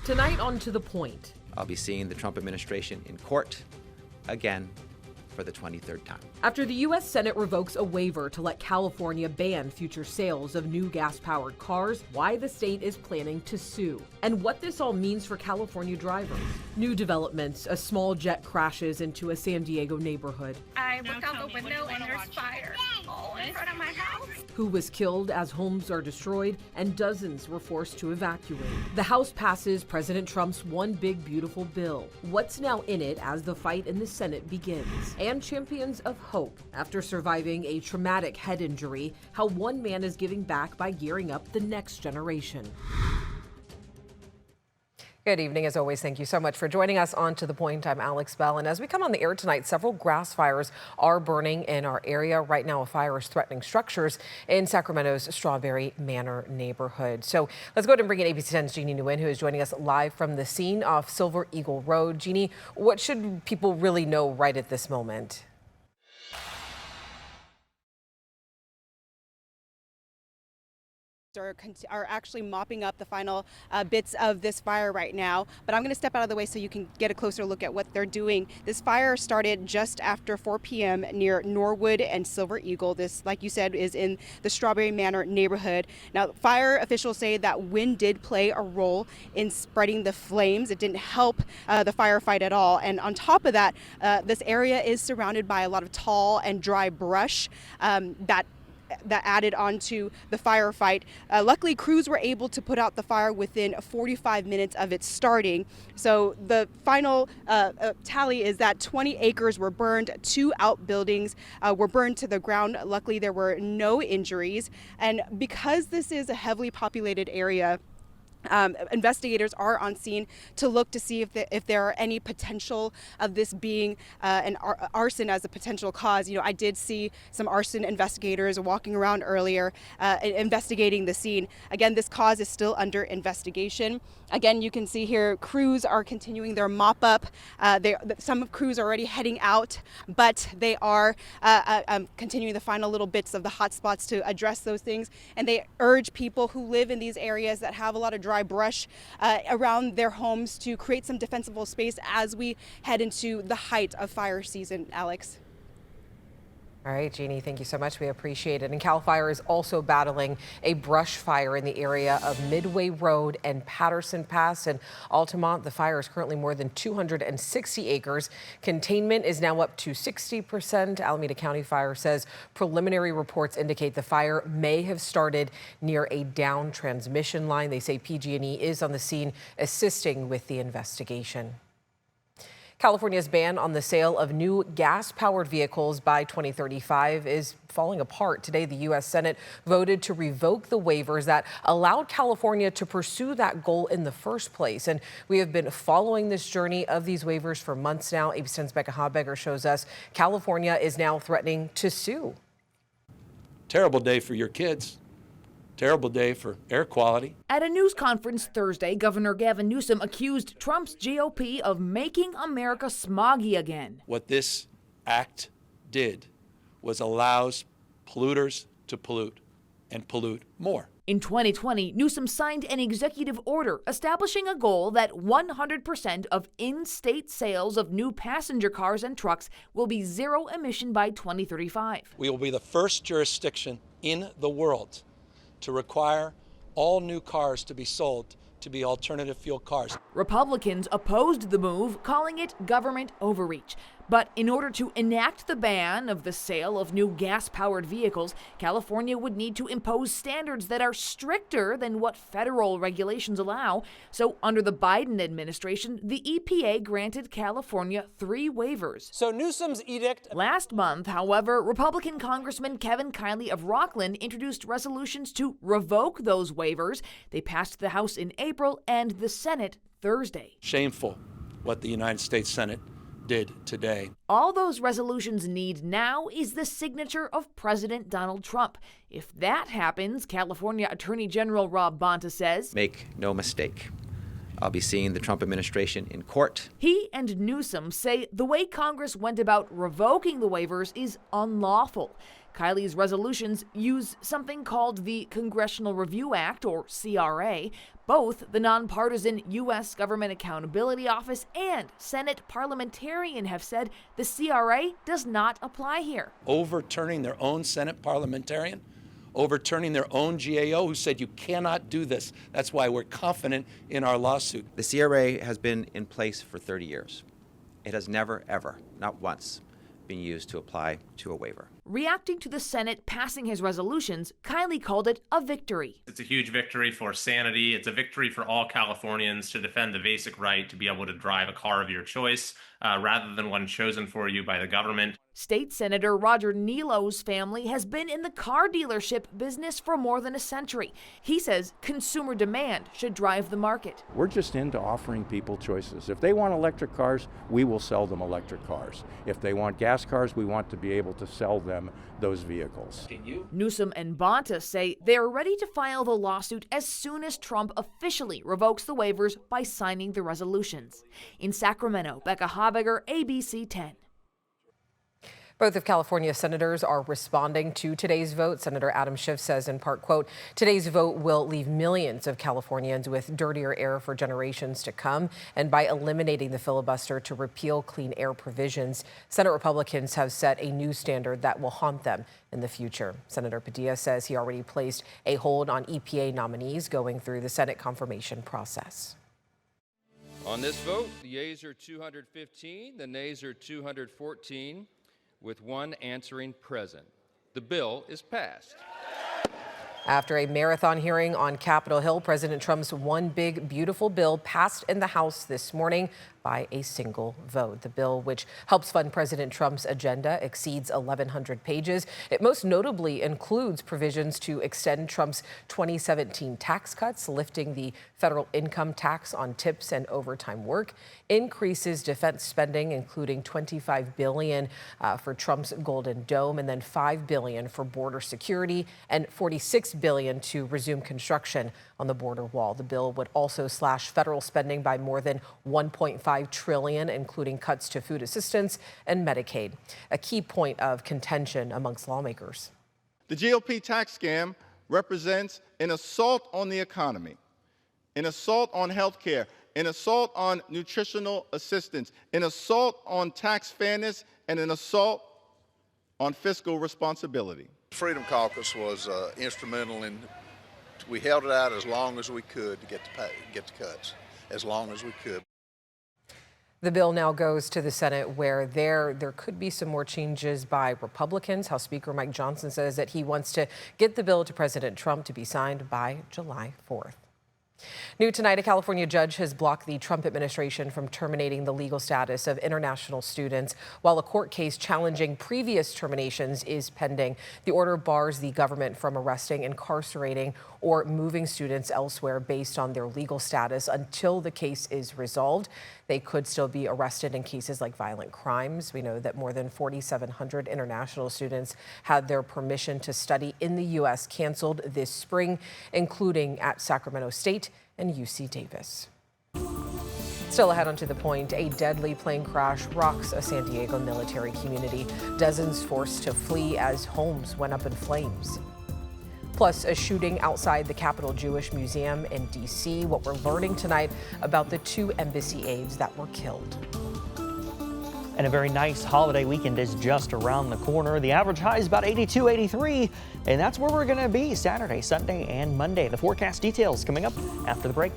Tonight on To The Point. I'll be seeing the Trump administration in court again for the 23rd time. After the U.S. Senate revokes a waiver to let California ban future sales of new gas-powered cars, why the state is planning to sue, and what this all means for California drivers. New developments: a small jet crashes into a San Diego neighborhood. I look out the window and there's fire all in front of my house. Who was killed as homes are destroyed and dozens were forced to evacuate. The House passes President Trump's One Big Beautiful Bill. What's now in it as the fight in the Senate begins? And champions of hope after surviving a traumatic head injury, how one man is giving back by gearing up the next generation. Good evening. As always, thank you so much for joining us on To The Point. I'm Alex Bell. And as we come on the air tonight, several grass fires are burning in our area. Right now, a fire is threatening structures in Sacramento's Strawberry Manor neighborhood. So let's go ahead and bring in ABC 10's Jeannie Nguyen, who is joining us live from the scene off Silver Eagle Road. Jeannie, what should people really know right at this moment? Are actually mopping up the final bits of this fire right now, but I'm going to step out of the way so you can get a closer look at what they're doing. This fire started just after 4 p.m. near Norwood and Silver Eagle. This, like you said, is in the Strawberry Manor neighborhood. Now, fire officials say that wind did play a role in spreading the flames. It didn't help the firefight at all. And on top of that, this area is surrounded by a lot of tall and dry brush that added on to the firefight. Luckily, crews were able to put out the fire within 45 minutes of it starting. So the final tally is that 20 acres were burned, 2 outbuildings were burned to the ground. Luckily, there were no injuries. And because this is a heavily populated area, investigators are on scene to look to see if there are any potential of this being an arson as a potential cause. You know, I did see some arson investigators walking around earlier investigating the scene. Again, this cause is still under investigation. Again, you can see here crews are continuing their mop up. Some crews are already heading out, but they are continuing the final little bits of the hot spots to address those things. And they urge people who live in these areas that have a lot of dry brush around their homes to create some defensible space as we head into the height of fire season, Alex. All right, Jeannie, thank you so much. We appreciate it. And CAL FIRE is also battling a brush fire in the area of Midway Road and Patterson Pass in Altamont. The fire is currently more than 260 acres. Containment is now up to 60%. Alameda County Fire says preliminary reports indicate the fire may have started near a down transmission line. They say PG&E is on the scene assisting with the investigation. California's ban on the sale of new gas-powered vehicles by 2035 is falling apart. Today, the U.S. Senate voted to revoke the waivers that allowed California to pursue that goal in the first place. And we have been following this journey of these waivers for months now. ABC 10's Becca Habegger shows us California is now threatening to sue. Terrible day for your kids. Terrible day for air quality. At a news conference Thursday, Governor Gavin Newsom accused Trump's GOP of making America smoggy again. What this act did was allows polluters to pollute and pollute more. In 2020, Newsom signed an executive order establishing a goal that 100% of in-state sales of new passenger cars and trucks will be zero emission by 2035. We will be the first jurisdiction in the world to require all new cars to be sold to be alternative fuel cars. Republicans opposed the move, calling it government overreach. But in order to enact the ban of the sale of new gas-powered vehicles, California would need to impose standards that are stricter than what federal regulations allow. So under the Biden administration, the EPA granted California 3 waivers. So Newsom's edict. Last month, however, Republican Congressman Kevin Kiley of Rockland introduced resolutions to revoke those waivers. They passed the House in April and the Senate Thursday. Shameful what the United States Senate did today. All those resolutions need now is the signature of President Donald Trump. If that happens, California Attorney General Rob Bonta says, Make no mistake, I'll be seeing the Trump administration in court. He and Newsom say the way Congress went about revoking the waivers is unlawful. Kiley's resolutions use something called the Congressional Review Act, or CRA. Both the nonpartisan U.S. Government Accountability Office and Senate parliamentarian have said the CRA does not apply here. Overturning their own Senate parliamentarian, overturning their own GAO who said you cannot do this. That's why we're confident in our lawsuit. The CRA has been in place for 30 years. It has never, ever, not once, been used to apply to a waiver. Reacting to the Senate passing his resolutions, Kiley called it a victory. It's a huge victory for sanity. It's a victory for all Californians to defend the basic right to be able to drive a car of your choice rather than one chosen for you by the government. State Senator Roger Nilo's family has been in the car dealership business for more than a century. He says consumer demand should drive the market. We're just into offering people choices. If they want electric cars, we will sell them electric cars. If they want gas cars, we want to be able to sell them those vehicles. Newsom and Bonta say they're ready to file the lawsuit as soon as Trump officially revokes the waivers by signing the resolutions. In Sacramento, Becca Habegger, ABC 10. Both of California's senators are responding to today's vote. Senator Adam Schiff says in part, quote, today's vote will leave millions of Californians with dirtier air for generations to come. And by eliminating the filibuster to repeal clean air provisions, Senate Republicans have set a new standard that will haunt them in the future. Senator Padilla says he already placed a hold on EPA nominees going through the Senate confirmation process. On this vote, the yeas are 215, the nays are 214. With one answering present. The bill is passed. After a marathon hearing on Capitol Hill, President Trump's one big, beautiful bill passed in the House this morning by a single vote. The bill, which helps fund President Trump's agenda, exceeds 1,100 pages. It most notably includes provisions to extend Trump's 2017 tax cuts, lifting the federal income tax on tips and overtime work, increases defense spending, including $25 billion for Trump's Golden Dome, and then $5 billion for border security and $46 billion to resume construction on the border wall. The bill would also slash federal spending by more than $1.5 trillion, including cuts to food assistance and Medicaid, a key point of contention amongst lawmakers. The GOP tax scam represents an assault on the economy, an assault on health care, an assault on nutritional assistance, an assault on tax fairness, and an assault on fiscal responsibility. Freedom Caucus was instrumental in, we held it out as long as we could to get the cuts, as long as we could. The bill now goes to the Senate, where there could be some more changes by Republicans. House Speaker Mike Johnson says that he wants to get the bill to President Trump to be signed by July 4th. New tonight, a California judge has blocked the Trump administration from terminating the legal status of international students, while a court case challenging previous terminations is pending. The order bars the government from arresting, incarcerating, or moving students elsewhere based on their legal status until the case is resolved. They could still be arrested in cases like violent crimes. We know that more than 4,700 international students had their permission to study in the U.S. canceled this spring, including at Sacramento State and UC Davis. Still ahead on To the Point, a deadly plane crash rocks a San Diego military community. Dozens forced to flee as homes went up in flames. Plus, a shooting outside the Capitol Jewish Museum in D.C. What we're learning tonight about the 2 embassy aides that were killed. And a very nice holiday weekend is just around the corner. The average high is about 82, 83, and that's where we're going to be Saturday, Sunday, and Monday. The forecast details coming up after the break.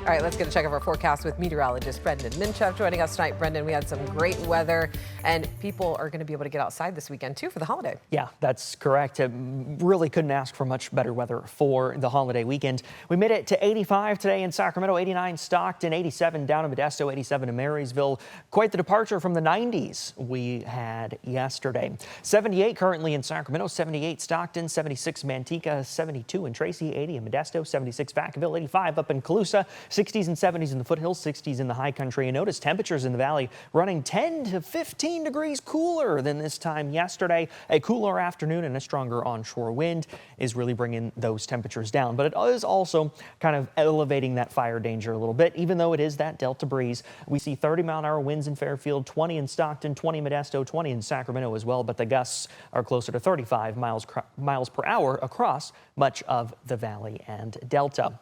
All right, let's get a check of our forecast with meteorologist Brendan Minchuk joining us tonight. Brendan, we had some great weather, and people are going to be able to get outside this weekend, too, for the holiday. Yeah, that's correct. Really couldn't ask for much better weather for the holiday weekend. We made it to 85 today in Sacramento, 89 Stockton, 87 down in Modesto, 87 in Marysville. Quite the departure from the 90s we had yesterday. 78 currently in Sacramento, 78 Stockton, 76 Manteca, 72 in Tracy, 80 in Modesto, 76 Vacaville, 85 up in Colusa, 60s and 70s in the foothills, 60s in the high country. And notice temperatures in the valley running 10 to 15 degrees cooler than this time yesterday. A cooler afternoon and a stronger onshore wind is really bringing those temperatures down. But it is also kind of elevating that fire danger a little bit, even though it is that Delta breeze. We see 30-mile-an-hour winds in Fairfield, 20 in Stockton, 20 in Modesto, 20 in Sacramento as well. But the gusts are closer to 35 miles per hour across much of the valley and Delta.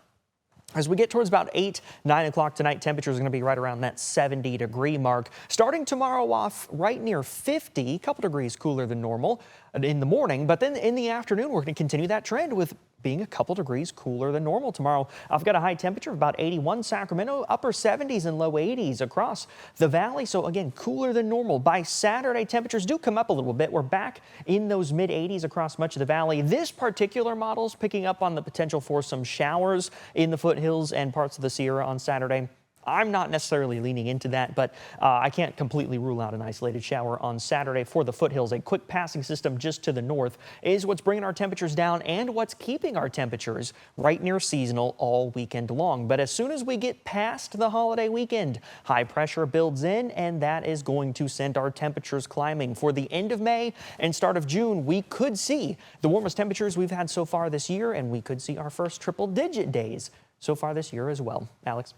As we get towards about 8, 9 o'clock tonight, temperatures are going to be right around that 70-degree mark. Starting tomorrow off right near 50, a couple degrees cooler than normal in the morning. But then in the afternoon, we're going to continue that trend with being a couple degrees cooler than normal tomorrow. I've got a high temperature of about 81 Sacramento, upper 70s and low 80s across the valley. So again, cooler than normal. By Saturday, temperatures do come up a little bit. We're back in those mid 80s across much of the valley. This particular model is picking up on the potential for some showers in the foothills and parts of the Sierra on Saturday. I'm not necessarily leaning into that, but I can't completely rule out an isolated shower on Saturday for the foothills. A quick passing system just to the north is what's bringing our temperatures down and what's keeping our temperatures right near seasonal all weekend long. But as soon as we get past the holiday weekend, high pressure builds in, and that is going to send our temperatures climbing. For the end of May and start of June, we could see the warmest temperatures we've had so far this year, and we could see our first triple-digit days so far this year as well. Alex.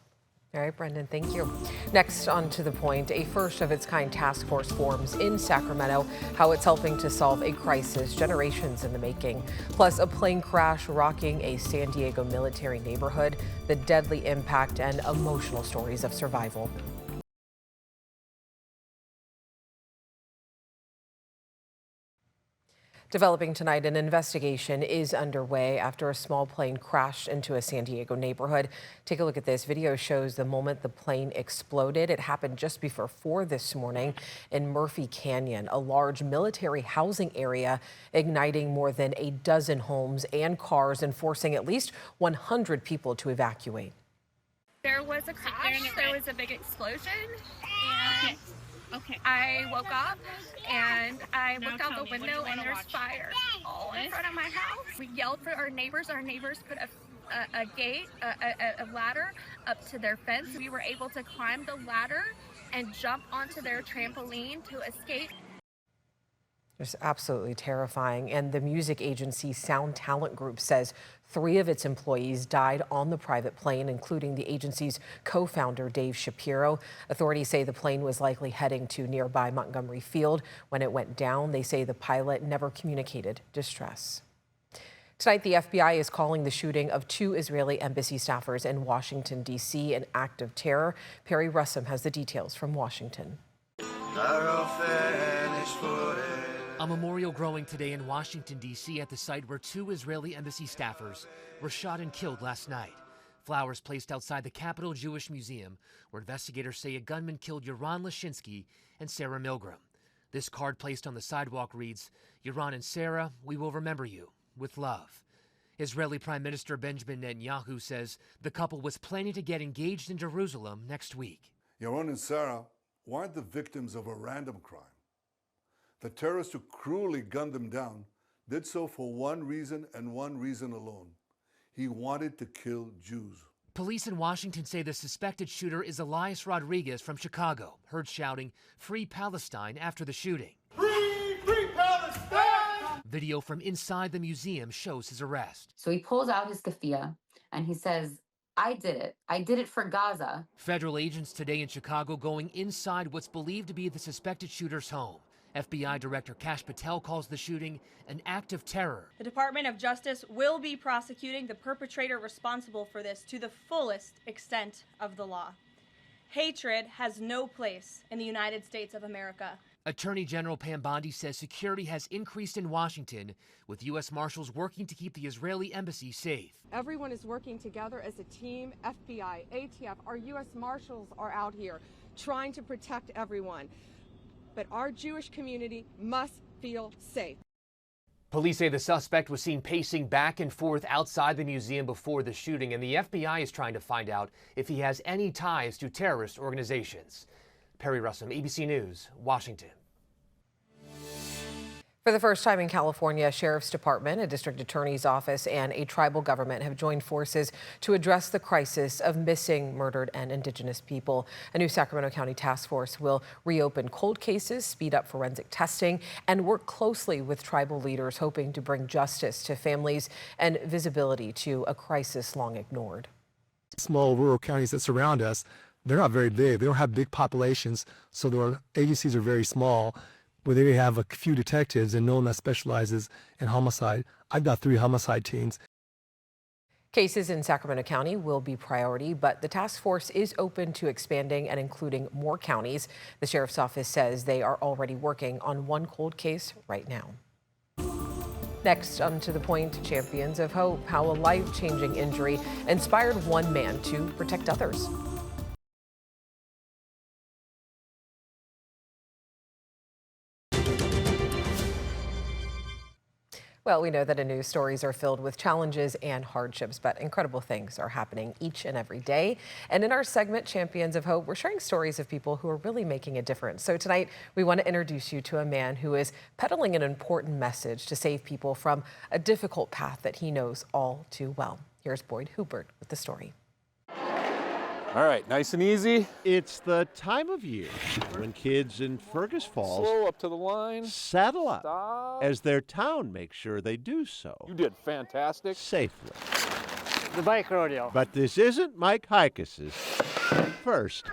All right, Brendan, thank you. Next, on To the Point, a first-of-its-kind task force forms in Sacramento, how it's helping to solve a crisis generations in the making. Plus, a plane crash rocking a San Diego military neighborhood, the deadly impact and emotional stories of survival. Developing tonight, an investigation is underway after a small plane crashed into a San Diego neighborhood. Take a look at this. Video shows the moment the plane exploded. It happened just before 4 this morning in Murphy Canyon, a large military housing area, igniting more than a dozen homes and cars and forcing at least 100 people to evacuate. There was a crash, there was a big explosion, and I woke up and I looked out the window and there's fire all in front of my house. We yelled for our neighbors. Our neighbors put a gate, a ladder up to their fence. We were able to climb the ladder and jump onto their trampoline to escape. It's absolutely terrifying. And the music agency Sound Talent Group says 3 of its employees died on the private plane, including the agency's co-founder, Dave Shapiro. Authorities say the plane was likely heading to nearby Montgomery Field when it went down. They say the pilot never communicated distress. Tonight, the FBI is calling the shooting of 2 Israeli embassy staffers in Washington, D.C. an act of terror. Perry Russum has the details from Washington. A memorial growing today in Washington, D.C. at the site where 2 Israeli embassy staffers were shot and killed last night. Flowers placed outside the Capitol Jewish Museum, where investigators say a gunman killed Yaron Lashinsky and Sarah Milgram. This card placed on the sidewalk reads, "Yaron and Sarah, we will remember you with love." Israeli Prime Minister Benjamin Netanyahu says the couple was planning to get engaged in Jerusalem next week. Yaron and Sarah weren't the victims of a random crime. The terrorists who cruelly gunned them down did so for one reason and one reason alone. He wanted to kill Jews. Police in Washington say the suspected shooter is Elias Rodriguez from Chicago, heard shouting, "Free Palestine," after the shooting. Free, free Palestine! Video from inside the museum shows his arrest. So he pulls out his keffiyeh and he says, "I did it. I did it for Gaza." Federal agents today in Chicago going inside what's believed to be the suspected shooter's home. FBI Director Kash Patel calls the shooting an act of terror. The Department of Justice will be prosecuting the perpetrator responsible for this to the fullest extent of the law. Hatred has no place in the United States of America. Attorney General Pam Bondi says security has increased in Washington, with U.S. Marshals working to keep the Israeli embassy safe. Everyone is working together as a team. FBI, ATF, our U.S. Marshals are out here trying to protect everyone. But our Jewish community must feel safe. Police say the suspect was seen pacing back and forth outside the museum before the shooting, and the FBI is trying to find out if he has any ties to terrorist organizations. Perry Russum, ABC News, Washington. For the first time in California, a sheriff's department, a district attorney's office, and a tribal government have joined forces to address the crisis of missing, murdered, and indigenous people. A new Sacramento County task force will reopen cold cases, speed up forensic testing, and work closely with tribal leaders, hoping to bring justice to families and visibility to a crisis long ignored. Small rural counties that surround us, they're not very big. They don't have big populations, so their agencies are very small. Where they have a few detectives and no one that specializes in homicide. I've got 3 homicide teams. Cases in Sacramento County will be priority, but the task force is open to expanding and including more counties. The sheriff's office says they are already working on one cold case right now. Next, on To the Point, Champions of Hope, how a life-changing injury inspired one man to protect others. Well, we know that news stories are filled with challenges and hardships, but incredible things are happening each and every day. And in our segment, Champions of Hope, we're sharing stories of people who are really making a difference. So tonight, we want to introduce you to a man who is peddling an important message to save people from a difficult path that he knows all too well. Here's Boyd Hubert with the story. All right, nice and easy. It's the time of year when kids in Fergus Falls Slow up to the line. saddle up Stop. as their town makes sure they do so You did fantastic. safely. The bike rodeo. But this isn't Mike Hikas's first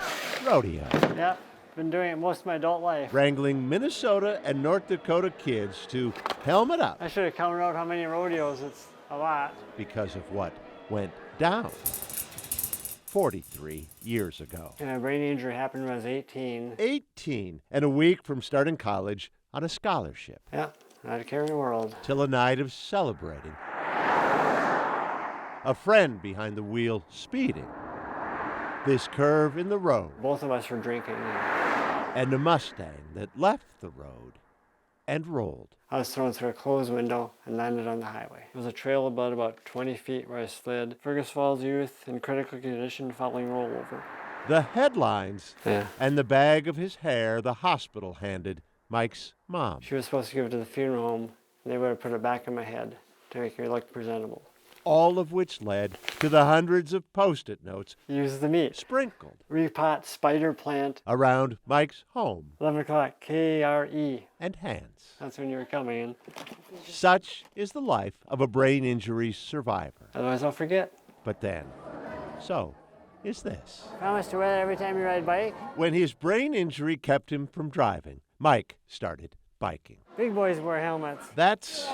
rodeo. Yeah, been doing it most of my adult life. Wrangling Minnesota and North Dakota kids to helmet up I should have counted out how many rodeos. It's a lot. because of what went down 43 years ago. And a brain injury happened when I was 18. 18, and a week from starting college on a scholarship. Yeah, not a care in the world. Till a night of celebrating. A friend behind the wheel speeding. This curve in the road. Both of us were drinking. And a Mustang that left the road and rolled. I was thrown through a closed window and landed on the highway. It was a trail about 20 feet where I slid. Fergus Falls youth in critical condition following rollover. The headlines Yeah. and the bag of his hair the hospital handed Mike's mom. She was supposed to give it to the funeral home, and they would have put it back in my head to make me look presentable. All of which led to the hundreds of Post-it notes Use the meat. sprinkled Repot, spider plant, around Mike's home 11 o'clock, KRE. and hands. That's when you were coming in. Such is the life of a brain injury survivor. Otherwise I'll forget. But then, so is this. Promise to wear it every time you ride bike. When his brain injury kept him from driving, Mike started biking. Big boys wear helmets. That's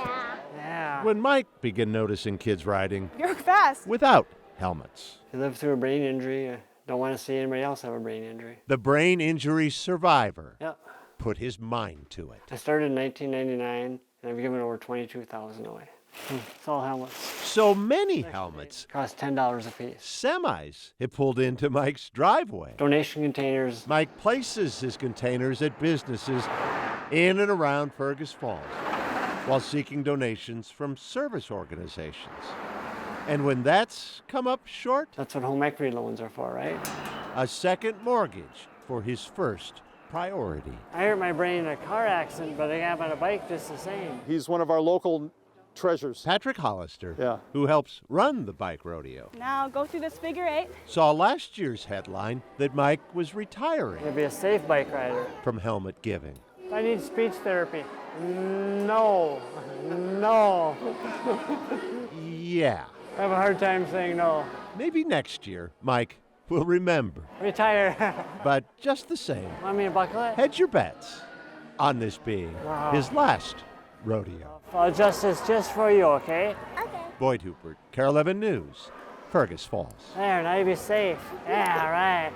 Yeah. when Mike began noticing kids riding You're fast. without helmets. You live through a brain injury. I don't want to see anybody else have a brain injury. The brain injury survivor Yeah. put his mind to it. I started in 1999, and I've given over 22,000 away. It's all helmets. So many helmets, Cost $10 a piece. semis, have pulled into Mike's driveway. Donation containers. Mike places his containers at businesses in and around Fergus Falls while seeking donations from service organizations. And when that's come up short, That's what home equity loans are for, right? a second mortgage for his first priority. I hurt my brain in a car accident, but I got on a bike just the same. He's one of our local treasures. Patrick Hollister, Yeah. who helps run the bike rodeo, Now go through this figure 8. saw last year's headline that Mike was retiring You'll be a safe bike rider. from helmet giving. I need speech therapy. No. No. Yeah, I have a hard time saying no. maybe next year Mike will remember. Retire. But just the same, Want me to buckle it? hedge your bets on this being Wow. his last rodeo. I'll adjust this just for you, okay? Boyd Hubert, KARE 11 News, Fergus Falls. There, now you be safe. Yeah, right.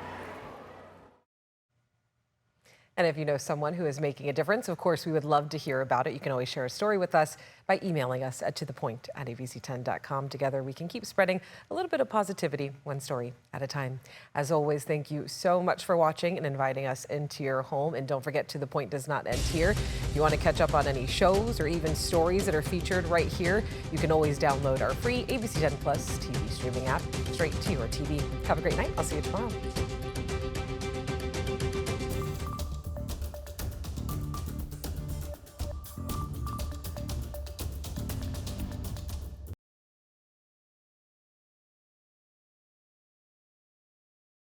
And if you know someone who is making a difference, of course, we would love to hear about it. You can always share a story with us by emailing us at tothepoint@abc10.com. Together, we can keep spreading a little bit of positivity, one story at a time. As always, thank you so much for watching and inviting us into your home. And don't forget, To The Point does not end here. If you want to catch up on any shows or even stories that are featured right here, you can always download our free ABC 10 Plus TV streaming app straight to your TV. Have a great night. I'll see you tomorrow.